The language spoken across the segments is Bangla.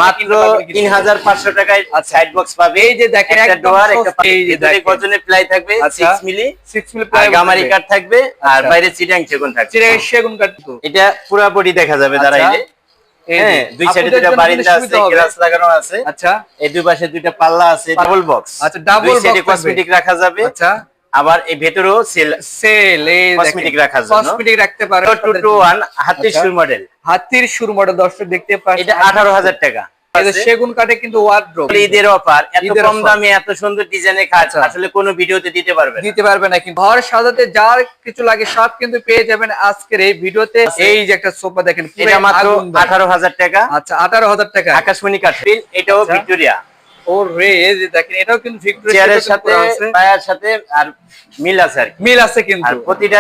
মাত্র ৩৫০০ টাকায় সাইড বক্স পাবে। এই যে দেখেন একটা একদম ডোর, একটা এই যে দেখেন গর্জনের প্লাই থাকবে 6 মিলি, 6 মিলি প্লাই গামারি কাঠ থাকবে, আর বাইরে চিটাং সেগুন থাকবে। চিটাং সেগুন কাঠ, এটা পুরো বডি দেখা যাবে দাঁড়াইলে। হ্যাঁ, দুই সাইডে দুটো বারিন্দা আছে, গ্লাস লাগানো আছে। আচ্ছা, এই দুই পাশে দুইটা পাল্লা আছে, ডাবল বক্স। আচ্ছা, ডাবল বক্স, কসমেটিক রাখা যাবে। আচ্ছা, আবার এই ভেতরেও সেল এই কসমেটিক রাখার জন্য কসমেটিক রাখতে পারে। 221 হাতির সুর মডেল, হাতির সুর মডেল দর্শক দেখতে পাচ্ছেন। এটা 18000 টাকা। এটা সেগুন কাঠে কিন্তু ওয়ার্ড্রোব। ঈদের অফার, এত কম দামে এত সুন্দর ডিজাইনের খাট আসলে কোনো ভিডিওতে দিতে পারবে না। কিন্তু ঘর সাজাতে যা কিছু লাগে সব কিন্তু পেয়ে যাবেন আজকের এই ভিডিওতে। এই যে একটা সোফা দেখেন, এটা মাত্র 18000 টাকা। আচ্ছা, 18000 টাকা। আকাশমণি কাঠ, এটাও ভিক্টোরিয়া। ওরে, এই যে দেখেন, এটাও কিন্তু ভিক্টোরিয়া চেয়ারের সাথে পায়ার সাথে আর মিল আছে, মিল আছে কিন্তু। আর প্রতিটা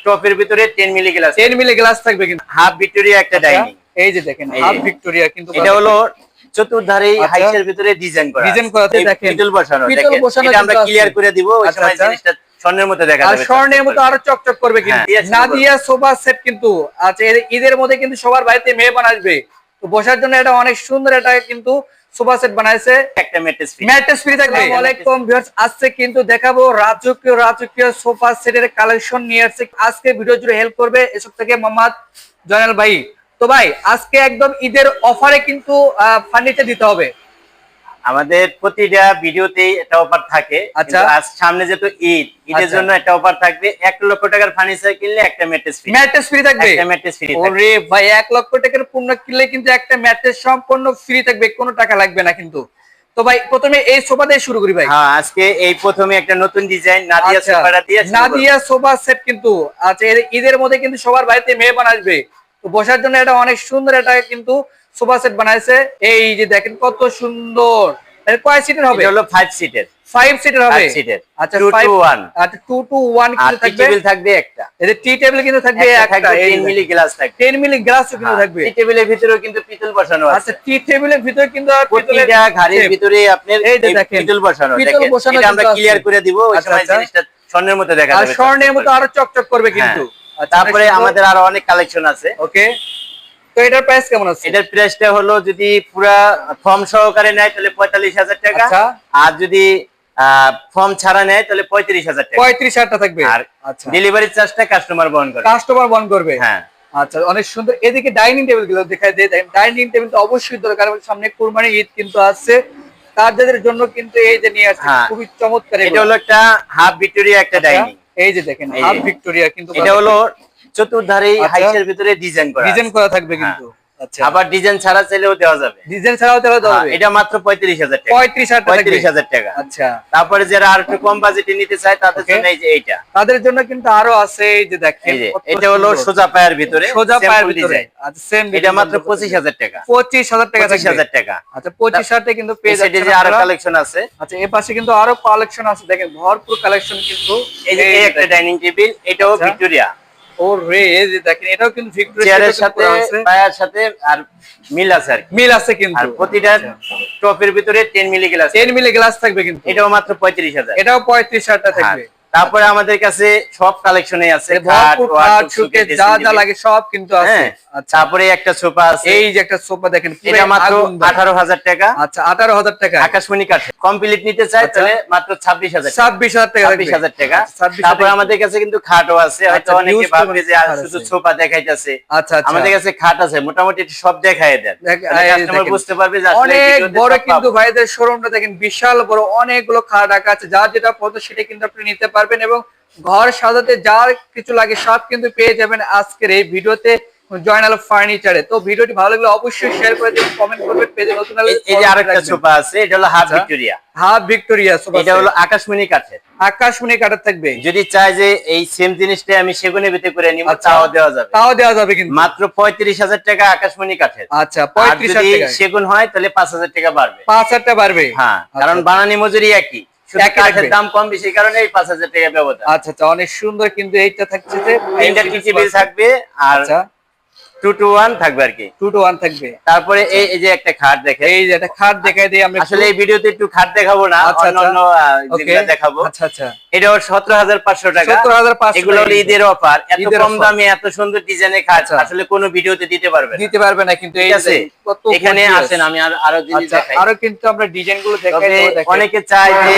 টপের ভিতরে 10 মিলি গ্লাস, 10 মিলি গ্লাস থাকবে কিন্তু। হাফ ভিক্টোরিয়া একটা ডাইনিং। এই যে দেখেন, হাফ ভিক্টোরিয়া কিন্তু। এটা হলো চতুর্ধারে হাইসের ভিতরে ডিজাইন করা দেখেন, পিতল বসানো। বসানো এটা আমরা ক্লিয়ার করে দিব, ওই সময় জিনিসটা স্বর্ণের মতো দেখা যাবে, আর স্বর্ণের মতো আরো চকচক করবে কিন্তু। নাদিয়া সোফা সেট কিন্তু আচ্ছা, ঈদের মধ্যে কিন্তু সবার বাড়িতে মেহমান আসবে, তো বসার জন্য এটা অনেক সুন্দর এটা কিন্তু সোফা সেট বানাইছে। একটা ম্যাট্রেস ফ্রি থাকবে। আসসালামু আলাইকুম ভিউয়ার্স, আজকে কিন্তু দেখাবো রাজকীয় সোফা সেটের কালেকশন নিয়ে আসছে। আজকে ভিডিও জুড়ে হেল্প করবে এসব থেকে মোহাম্মদ জয়নাল ভাই। তো ভাই, আজকে একদম ঈদের অফারে কিন্তু ফার্নিচার দিতে হবে। আমাদের প্রতিটা ভিডিওতেই একটা অফার থাকে। আচ্ছা, আজ সামনে যেহেতু ঈদের জন্য একটা অফার থাকবে। 1 লক্ষ টাকার ফার্নিচার কিনলে একটা ম্যাট্রেস ফ্রি থাকবে। একটা ম্যাট্রেস ফ্রি। ওরে ভাই, 1 লক্ষ টাকার পণ্য কিনলে কিন্তু একটা ম্যাট্রেস সম্পূর্ণ ফ্রি থাকবে, কোনো টাকা লাগবে না কিন্তু। তো ভাই, প্রথমে এই সোফা দিয়ে শুরু করি ভাই। হ্যাঁ, আজকে এই প্রথমে একটা নতুন ডিজাইন নাদিয়া সোফাটা দিয়ে নাদিয়া সোফা সেট কিন্তু আচ্ছা, ঈদের মধ্যে কিন্তু সবার বাড়িতে মেহমান আসবে, তো বসার জন্য এটা অনেক সুন্দর এটা কিন্তু সোফা সেট বানাইছে। এই যে দেখেন কত সুন্দর। কয় সিটের হবে? এটা হলো 5 সিটের। 5 সিটের হবে। আচ্ছা, 2 to 1 আচ্ছা, 2 to 1 কিন্তু থাকবে। টেবিল থাকবে একটা। এই যে টি টেবিল কিন্তু থাকবে একটা। 10 মিলি গ্লাস থাকবে। 10 মিলি গ্লাস কিন্তু থাকবে। টি টেবিলের ভিতরেও কিন্তু পিতল বসানো আছে। আচ্ছা, টি টেবিলের ভিতরে কিন্তু পিতলের ঘাড়ির ভিতরে আপনার পিতল বসানো। দেখেন, এটা আমরা ক্লিয়ার করে দিব, ওই সময় জিনিসটা স্বর্ণের মতো দেখা যাবে, আর স্বর্ণের মতো আরো চকচক করবে কিন্তু। তারপরে আমাদের আরো অনেক কালেকশন আছে। ওকে, তো এটার প্রাইস কেমন আছে? এটার প্রাইসটা হলো যদি পুরা ফর্ম সহকারে নেয় তাহলে 45000 টাকা। আর যদি ফর্ম ছাড়া নেয় তাহলে 35000 টাকা। 35000 টাকা থাকবে। আর আচ্ছা, ডেলিভারি চার্জটা কাস্টমার বহন করবে। হ্যাঁ, আচ্ছা, অনেক সুন্দর। এদিকে ডাইনিং টেবিল গুলো দেখাই দেয়। ডাইনিং টেবিল তো অবশ্যই দরকার, সামনে কুরবানি ঈদ কিন্তু আসছে, তাদের জন্য কিন্তু এই যে নিয়ে আসছে খুবই চমৎকার। এটা হলো একটা হাফ ভিক্টোরিয়া একটা ডাইনিং। এই যে দেখেন, হাফ ভিক্টোরিয়া কিন্তু। এটা হলো চতুর্ধারে হাইসের ভিতরে ডিজাইন করা থাকবে কিন্তু। আচ্ছা, আবার ডিজাইন ছাড়া চাইলেও দেওয়া যাবে। এটা মাত্র 35000 টাকা। 35000 টাকা। আচ্ছা, তারপরে যারা আর একটু কম বাজেটে নিতে চায় তাদের জন্য এই যে এইটা, তাদের জন্য কিন্তু আরো আছে। এই যে দেখেন, এটা হলো সোজা পায়ের ভিতরে, আচ্ছা, সেম। এটা মাত্র 25000 টাকা। 25000 টাকা। 25000 টাকা। আচ্ছা, 25000 টাকা কিন্তু পেয়ে যাচ্ছে। এই যে আরো কালেকশন আছে। আচ্ছা, এই পাশে কিন্তু আরো কালেকশন আছে, দেখেন ভরপুর কালেকশন কিন্তু। এই যে একটা ডাইনিং টেবিল, এটাও ভিক্টোরিয়া। ওরে, এই যে দেখেন, এটাও কিন্তু ভিক্টোরিয়া। চেয়ারের সাথে পায়ার সাথে আর মিল আছে কিন্তু। আর প্রতিটা টপের ভিতরে 10 মিলি গ্লাস, 10 মিলি গ্লাস থাকবে কিন্তু। এটাও মাত্র 35000। এটাও 35000 টাকা থাকবে। তারপরে আমাদের কাছে সব কালেকশনে আছে, খাট শোকেস যা যা লাগে সব কিন্তু আছে। তারপরে একটা সোফা আছে। এই যে একটা সোফা দেখেন, এটা মাত্র 18000 টাকা। আচ্ছা, 18000 টাকা। আকাশমণি কাঠ কমপ্লিট নিতে চাই তাহলে মাত্র 26000 টাকা। 26000 টাকা। তারপরে আমাদের কাছে কিন্তু খাটও আছে। হয়তো অনেকে ভাববে যে শুধু সোফা দেখাইতেছে। আচ্ছা, আমাদের কাছে খাট আছে, মোটামুটি সব দেখায় দেন, কাস্টমার বুঝতে পারবে যে আসলে অনেক বড় কিন্তু ভাইদের শোরুমটা দেখেন, বিশাল বড়, অনেকগুলো খাট রাখা আছে। যার যেটা পছন্দ সেটা কিন্তু আপনি নিতে পারবেন, এবং ঘর সাজাতে যা কিছু লাগে সব কিন্তু পেয়ে যাবেন আজকের এই ভিডিওতে জয়নাল ফার্নিচারে। তো ভিডিওটি ভালো লাগলে অবশ্যই শেয়ার করে দিন, কমেন্ট করবেন, পেজে নতুন হলে। এই যে আরেকটা সোফা আছে, এটা হলো half Victoria. Half Victoria sofa, এটা হলো আকাশমণি কাঠের। আকাশমণি কাঠের থাকবে। যদি চাই যে এই সেম জিনিসটা আমি সেগুনের ভিতরে করে নিব, তাও দেওয়া যাবে কিন্তু মাত্র 35000 টাকা আকাশমণি কাঠের। আচ্ছা, 35000 টাকা। সেগুন হয় তাহলে 5000 টাকা বাড়বে। 5000 টাকা বাড়বে। হ্যাঁ, কারণ বানানি মজুরি একই, কাঠের দাম কম বেশি কারণে এই 5000 টাকা ব্যবধান। আচ্ছা, অনেক সুন্দর কিন্তু এইটা থাকছে যে তিনটা টিভি থাকবে, আর 2 to 1 থাকবে আর কি। 2 to 1 থাকবে। তারপরে এই যে একটা খাট দেখেন, এই যে একটা খাট দেখাই দেই আমরা। আসলে এই ভিডিওতে একটু খাট দেখাবো না, অন্যান্য যেগুলো দেখাবো। আচ্ছা, এটাও 17,500 টাকা। 17,500 এগুলো হলো ঈদের অফার। এত ঈদের কম offer। দামে এত সুন্দর ডিজাইনের খাট আসলে কোনো ভিডিওতে দিতে পারবে না কিন্তু এই ঠিক আছে, কত এখানে gorgeous। আসেন আমি আরো জিনিস আচ্ছা, দেখাই। আরো কিন্তু আমরা ডিজাইন গুলো দেখাই তবে দেবো, দেখেন। অনেকে চায় যে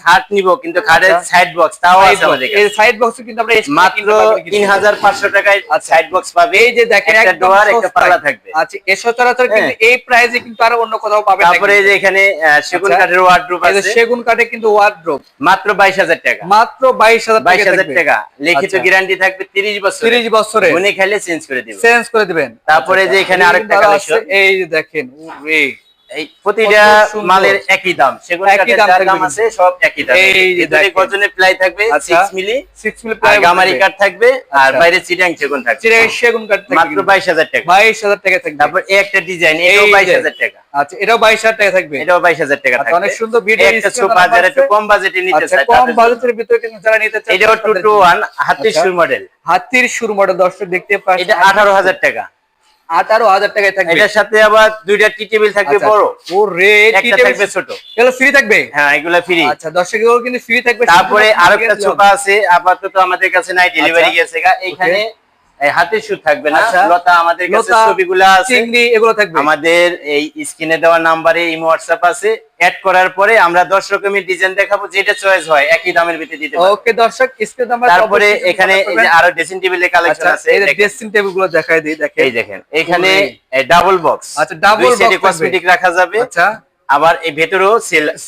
খাট নিব কিন্তু খাটের আচ্ছা। সাইড বক্স তাও আছে আমাদের এই কাছে। সাইড বক্স কিন্তু আমরা মাত্র 3,500 টাকায় সাইড বক্স পাবে। এই যে দেখেন একটা একদম ডোর একটা সস্তায়। পাল্লা থাকবে। আচ্ছা, এর সচরাচর কিন্তু এই প্রাইসে কিন্তু আর অন্য কোথাও পাবেন না। তারপরে এই যে এখানে সেগুন আচ্ছা, কাঠের ওয়ার্ডরোব এই যে আছে, সেগুন কাঠে কিন্তু ওয়ার্ডরোব মাত্র 22,000 টাকা। মাত্র 22,000 টাকা লিখিত আচ্ছা। গ্যারান্টি থাকবে 30 বছর। 30 বছরে গুনে খাইলে চেঞ্জ করে দিবে। চেঞ্জ করে দিবেন। তারপরে যে এখানে আরেকটা কালেকশন, এই যে দেখেন ওরে এই প্রতিটা কত সুন্দর। মালের একই দাম, সেগুন একই কাঠের দাম যা থাকবে দাম আছে সব একই দাম। এই যে ভিতরে দেখেন। গর্জনের প্লাই থাকবে আচ্ছা, 6 মিলি, 6 মিলি আর প্লাই গামারি কাঠ থাকবে, আর আচ্ছা। বাইরে চিটাং সেগুন থাকবে। সেগুন কাঠ থাকবে মাত্র 22,000 টাকা। 22,000 টাকা থাকবে। তারপর এই একটা ডিজাইন, এটাও এই যে। 22,000 টাকা। আচ্ছা, এটাও 22,000 টাকা থাকবে। এটাও 22,000 টাকা আচ্ছা, থাকবে। অনেক সুন্দর ভিডিও একটা সোফা যারা একটু কম বাজেটে নিতে আচ্ছা, চায় কম তাদের জন্য। বাজেটের ভিতরে কিন্তু যারা নিতে চায় এটাও 2 to 1 হাতির আচ্ছা। সুর মডেল। হাতির শুরু মডেল দর্শক দেখতে পাচ্ছেন। এটা 18,000 টাকা। 18,000 টাকায় থাকবে। এটার সাথে আবার দুইটা টি টেবিল থাকবে আচ্ছা, বড়, ওরে একটা থাকবে ছোট। এগুলো ফ্রি থাকবে। হ্যাঁ, এগুলা ফ্রি। আচ্ছা, দর্শক এগুলো কিন্তু ফ্রি থাকবে। তারপরে আরেকটা সোফা আছে, আপাতত আমাদের কাছে নাই, ডেলিভারি গেছে গা। এখানে এই হাতির সুর থাকবে না, আচ্ছা। লতা আমাদের কাছে লতা, ছবিগুলো আছে, চিংড়ি এগুলো থাকবে। আমাদের এই স্ক্রিনে দেওয়া নাম্বারে ইমো হোয়াটসঅ্যাপ আছে। অ্যাড করার পরে আমরা 10 রকমের ডিজাইন দেখাবো, যেটা চয়েস হয় একই দামের ভিতরে দিতে পারবো। ওকে দর্শক, স্ক্রিনে আমরা তারপরে এখানে এই যে আরো ড্রেসিং টেবিলের কালেকশন আচ্ছা, আছে, এই যে দেখেন। ড্রেসিং টেবিল গুলো দেখাই দিই, দেখেন। এই দেখেন এখানে ডাবল বক্স। আচ্ছা, ডাবল বক্স কসমেটিক রাখা যাবে। আচ্ছা, আবার এই ভেতরেও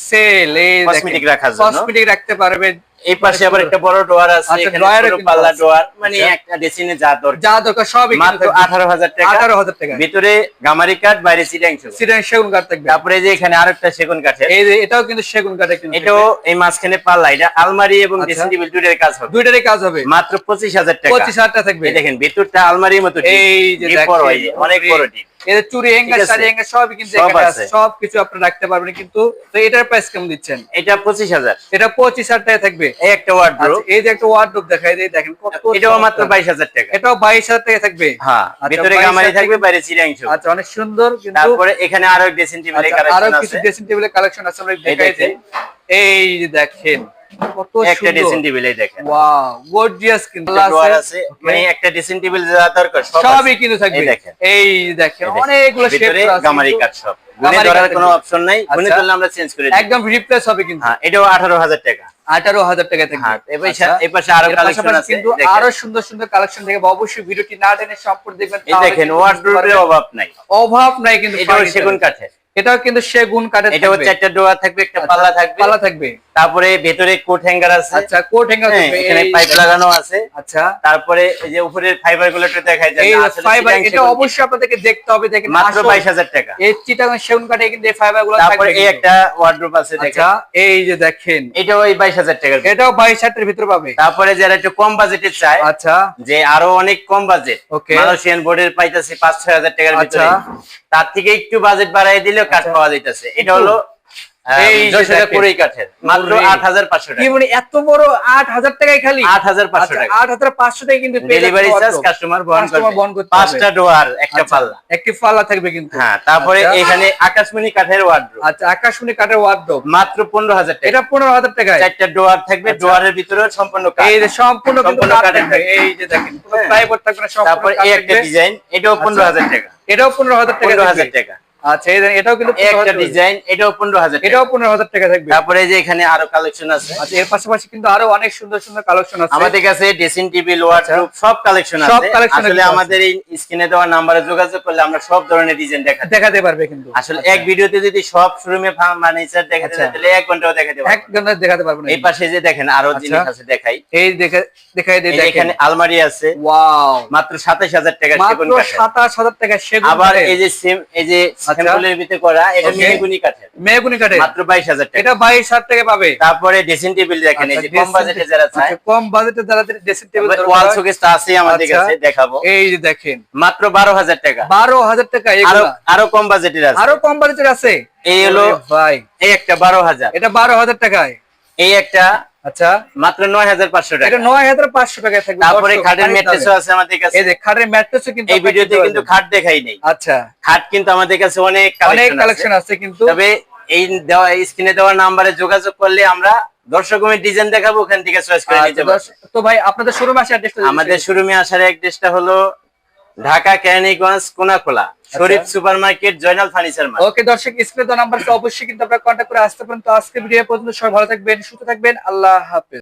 সেল এই কসমেটিক রাখার জন্য। কসমেটিক রাখতে পারবেন। এই পাশে আবার একটা বড় ডোয়ার আছে, আচ্ছা, এখানে ড্রয়ারও ছোট কিন্তু পাল্লা আছে। ডোয়ার, মানে আচ্ছা। একটা ড্রেসিংয়ে যা দরকার যা দরকার সবই মাত্র 18,000 টাকা। 18,000 টাকা। ভিতরে গামারি কাঠ, বাইরে চিটাং সেগুন। সিডান সেগুন কাঠ থাকবে। তারপরে এই যে এখানে আরেকটা সেগুন কাঠের, এই যে এটাও কিন্তু সেগুন কাঠে কিন্তু এটাও এই মাঝখানে পাল্লা, এটা আলমারি এবং আচ্ছা। ড্রেসিং টেবিল দুইটার কাজ হবে। দুইটারই কাজ হবে। মাত্র 25,000 টাকা। 25,000 টাকা থাকবে। এই দেখেন ভেতরটা আলমারির মতো, এই যে ডিপ বড়, এই যে দেখেন, অনেক বড় ডিপ। এই যে চুড়ি হ্যাঙ্গার, ঠিক আছে। শাড়ি হ্যাঙ্গার সবই কিন্তু সব এখানে আছে। আছে। সবকিছু আপনি রাখতে পারবেন কিন্তু। তো এটার প্রাইস কেমন দিচ্ছেন? এটা 25,000। এটা 25,000 টাকা থাকবে। এই একটা ওয়ার্ডরোব, আচ্ছা, এই যে একটা ওয়ার্ডরোব দেখাই দেই, দেখেন কত এটাও মাত্র চমৎকার। 22,000 টাকা। এটাও 22,000 টাকা থাকবে। হ্যাঁ, আচ্ছা, ভিতরে 22,000 গামারি থাকবে, টাকা। বাইরে চিটাং সেগুন। আচ্ছা, অনেক সুন্দর কিন্তু। তারপরে এখানে আরো ড্রেসিং টেবিলের আচ্ছা, আরো কালেকশন কিছু আছে। ড্রেসিং টেবিলের কালেকশন আছে, আমরা এই দেখাই দেখেন। দিই। এই যে দেখেন কত একটা ড্রেসিং সুন্দর। টেবিল, এই দেখেন। ওয়াও, গর্জিয়াস কিন্তু ড্রয়ার আছে, মানে একটা ড্রেসিং টেবিল যা দরকার সব সবই আছে। কিন্তু থাকবে। এই দেখেন। এই দেখেন এই দেখেন। অনেকগুলো শেপ ভিতরে আছে গামারি কিন্তু। কাঠ সব। গুনে গামারি ধরার কাঠ কোনো থাকবে। অপশন নাই, গুনে আচ্ছা। ধরলে আমরা চেঞ্জ করে দিই। একদম রিপ্লেস হবে কিন্তু। হ্যাঁ, এটাও 18,000 টাকা। 18,000 টাকা থাকবে। হ্যাঁ, আচ্ছা। এই পাশে আরো এর কালেকশন পাশাপাশি আছে, কিন্তু দেখেন। আরো সুন্দর সুন্দর কালেকশন দেখে অবশ্যই ভিডিওটি না টেনে সম্পূর্ণ দেখবেন। এই তাহলে দেখেন কিন্তু ওয়ার্ডরোবের বুঝতে পারবেন। অভাব নাই। অভাব নাই কিন্তু এটাও furniture-এ। সেগুন কাঠের। এটাও কিন্তু সেগুন কাঠের এটাও থাকবে। চারটা ডোয়ার থাকবে, একটা আচ্ছা, পাল্লা থাকবে। পাল্লা থাকবে। তারপরে ভেতরে কোট হ্যাঙ্গার আছে। আচ্ছা, কোট হ্যাঙ্গার হ্যাঁ, থাকবে। এখানে এই পাইপ দেখেন। লাগানো আছে। আচ্ছা, তারপরে এই যে উপরের ফাইবার গুলো একটু দেখাই যায় এই না, আসলে ফাইবার চিটাং এটা সেগুন অবশ্যই আপনাদেরকে দেখতে হবে। দেখেন মাত্র আসল 22,000 টাকা। এই চিটাগাং সেগুন কাঠে কিন্তু এই ফাইবার গুলো তারপরে থাকবে এই কিন্তু। একটা ওয়ার্ডরোব আছে, দেখেন। আচ্ছা, এই যে দেখেন এটাও এই 22,000 টাকার। এটাও 22,000 টাকার ভিতরে পাবে। তারপরে যারা একটু কম বাজেটে চায়, আচ্ছা, যে আরো অনেক কম বাজেট, ওকে। মালয়েশিয়ান বোর্ডের পাইতেছে 5-6 হাজার টাকার ভিতরে, আচ্ছা। তার থেকে একটু বাজেট বাড়াই দিলেও কাঠ পাওয়া যাইতেছে। এটা হলো এই যে যশোরের দেখেন। কুড়ি কাঠের, মাত্র ওরে। 8,500 কি টাকা। মানে এত বড় 8,000 টাকায় খালি 8,500 টাকা। 8,500 টাকায় কিন্তু পেয়ে ডেলিভারি যাচ্ছে চার্জ wardrobe। কাস্টমার বহন Customer বহন করবে। করতে হবে। 5টা ডোয়ার, একটা আচ্ছা, পাল্লা। একটি পাল্লা থাকবে কিন্তু। হ্যাঁ, তারপরে আচ্ছা। এখানে আকাশমণি কাঠের ওয়ার্ডরোব, আচ্ছা, আকাশমণি কাঠের ওয়ার্ডরোব মাত্র 15,000 টাকা। এটা 15,000 টাকায়। চারটা ডোয়ার থাকবে, ডোয়ারের ভিতরে সম্পূর্ণ কাঠ। এই যে সম্পূর্ণ কিন্তু সম্পূর্ণ কাঠ কাঠের থাকবে। থাকবে। এই যে দেখেন কোনো হ্যাঁ। প্লাইবোর্ড থাকবে না, সম্পূর্ণ তারপরে কাঠ এই একটা থাকবে। ডিজাইন, এটাও 15,000 টাকা। এটাও 15,000 টাকা 15,000 থাকবে। টাকা। আচ্ছা, এই দেখেন এটাও কিন্তু এই একটা 15,000 টাকা। ডিজাইন, এটাও 15,000 টাকা। এটাও 15,000 টাকা থাকবে। তারপরে যে এখানে আরো কালেকশন আছে। আচ্ছা, এর পাশাপাশি কিন্তু আরো অনেক সুন্দর সুন্দর কালেকশন আছে। আমাদের কাছে ড্রেসিং টেবিল, ওয়ার্ডরোব সব কালেকশন আছে। সব collection আসলে আছে। আমাদের এই স্ক্রিনে দেওয়া নাম্বারে যোগাযোগ করলে আমরা সব ধরনের ডিজাইন দেখাতে পারবে কিন্তু। আসলে এক ভিডিওতে যদি সব শোরুমে ফার্নিচার দেখাতে আচ্ছা। যায় তাহলে 1 ঘন্টাও দেখাতে এক পারবো না। ঘন্টা দেখাতে পারবে না। এই পাশে যে দেখেন আরো আচ্ছা। জিনিস আছে, দেখাই। এই দেখাই এই দেই যে দেখেন। এখানে আলমারি আছে, ওয়াও, মাত্র 27,000 টাকা সেগুন মাত্র কাঠের। 27,000 টাকা সেগুন আবার কাঠের। এই যে এই যে আচ্ছা। স্যাম্পলের ভিতরে করা, এটা Okay. মেহগুনি কাঠের, মেহগুনি কাঠের। মাত্র 22,000 টাকা। এটা 22,000 টাকা পাবে। তারপরে ড্রেসিং টেবিল দেখেন, এই আচ্ছা, যে কম বাজেটে যারা চায়, আচ্ছা, কম বাজেটে যারা ড্রেসিং টেবিল ওয়াল শোকেস তো আছে আমাদের আচ্ছা। কাছে, দেখাবো। এই যে দেখেন মাত্র 12,000 টাকা। 12,000 টাকা আরো এগুলা। আরো কম বাজেটের আছে। আরো কম বাজেটের আছে। এই হলো ওরে ভাই, এই একটা 12,000, এটা 12,000 টাকায়। এই একটা আচ্ছা, মাত্র 9,500 টাকা। এটা 9,500 টাকায় থাকবে। তারপরে দর্শক, খাটের অনেক ম্যাট্রেসও দামে। আছে আমাদের কাছে। এই যে খাটের ম্যাট্রেসও কিন্তু এই আপনারা ভিডিওতে কিনতে কিন্তু পারবেন। খাট দেখাই নেই। আচ্ছা, খাট কিন্তু আমাদের কাছে অনেক অনেক কালেকশন কালেকশন আছে কিন্তু। তবে এই দেওয়া স্ক্রিনে দেওয়া নাম্বারে যোগাযোগ করলে আমরা দর্শক আমি ডিজাইন দেখাবো, ওখান থেকে চয়েস করে নিতে পারবেন। তো ভাই আপনাদের শোরুমে আসার অ্যাড্রেসটা আমাদের শোরুমে আসার অ্যাড্রেসটা হলো ঢাকা কেরানীগঞ্জ কোনাখোলা শরীফ সুপারমার্কেট জয়নাল ফার্নিচার মার্ট। ওকে দর্শক, স্ক্রিনে দেওয়া নাম্বারটা অবশ্যই কিন্তু আপনারা কন্টাক্ট করে আসতে পারেন। তো আজকে ভিডিও পর্যন্ত সবাই ভালো থাকবেন, সুস্থ থাকবেন, আল্লাহ হাফেজ।